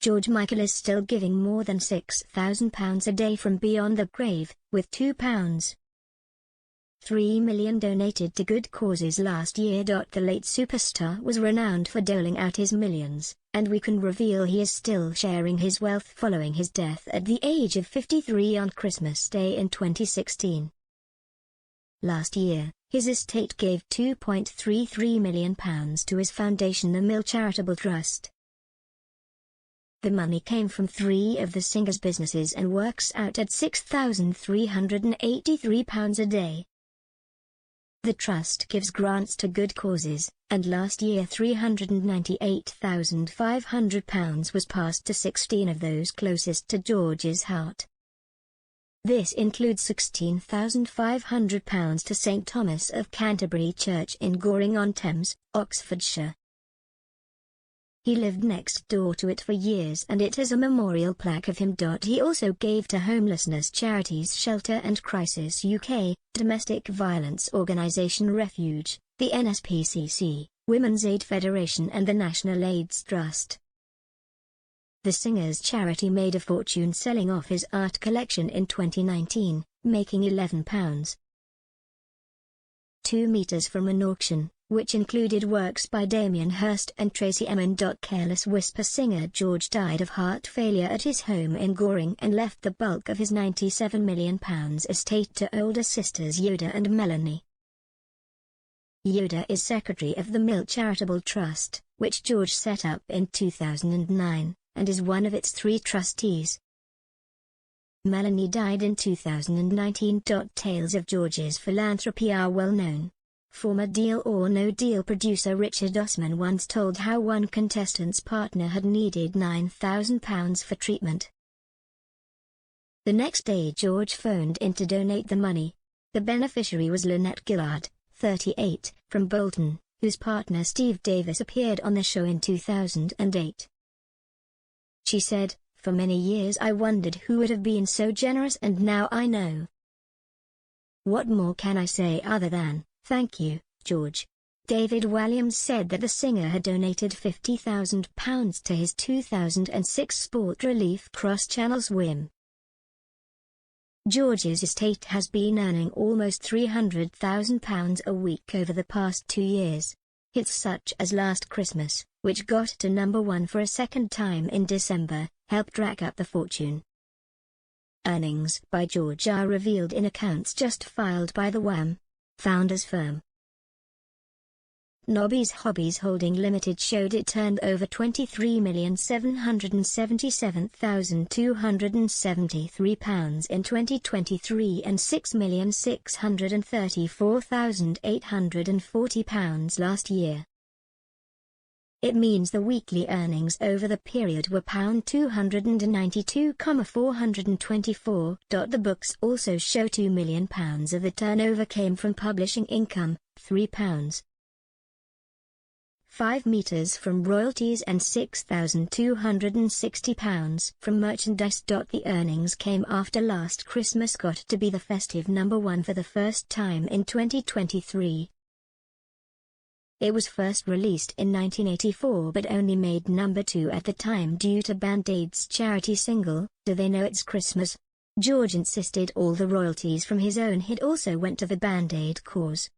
George Michael is still giving more than £6,000 a day from beyond the grave, with £2.3 million donated to good causes last year. The late superstar was renowned for doling out his millions, and we can reveal he is still sharing his wealth following his death at the age of 53 on Christmas Day in 2016. Last year, his estate gave £2.33 million to his foundation, the Mill Charitable Trust. The money came from 3 of the singer's businesses and works out at £6,383 a day. The trust gives grants to good causes, and last year £398,500 was passed to 16 of those closest to George's heart. This includes £16,500 to St Thomas of Canterbury Church in Goring-on-Thames, Oxfordshire. He lived next door to it for years and it has a memorial plaque of him. He also gave to homelessness charities Shelter and Crisis UK, domestic violence organisation Refuge, the NSPCC, Women's Aid Federation and the National AIDS Trust. The singer's charity made a fortune selling off his art collection in 2019, making £11.2 meters from an auction, which included works by Damien Hirst and Tracy Emin. Careless Whisper singer George died of heart failure at his home in Goring and left the bulk of his £97 million estate to older sisters Yoda and Melanie. Yoda is secretary of the Mill Charitable Trust, which George set up in 2009, and is one of its 3 trustees. Melanie died in 2019. Tales of George's philanthropy are well known. Former Deal or No Deal producer Richard Osman once told how one contestant's partner had needed £9,000 for treatment. The next day George phoned in to donate the money. The beneficiary was Lynette Gillard, 38, from Bolton, whose partner Steve Davis appeared on the show in 2008. She said, "For many years I wondered who would have been so generous, and now I know. What more can I say other than, thank you, George?" David Walliams said that the singer had donated £50,000 to his 2006 sport relief cross-channels Wham. George's estate has been earning almost £300,000 a week over the past 2 years. Hits such as Last Christmas, which got to #1 for a second time in December, helped rack up the fortune. Earnings by George are revealed in accounts just filed by the Wham founders firm. Nobby's Hobbies Holding Limited showed it turned over £23,777,273 in 2023 and £6,634,840 last year. It means the weekly earnings over the period were £292,424. The books also show £2 million of the turnover came from publishing income, £3.5 meters from royalties and £6,260 from merchandise. The earnings came after Last Christmas got to be the festive #1 for the first time in 2023. It was first released in 1984 but only made #2 at the time due to Band Aid's charity single, Do They Know It's Christmas? George insisted all the royalties from his own hit also went to the Band Aid cause.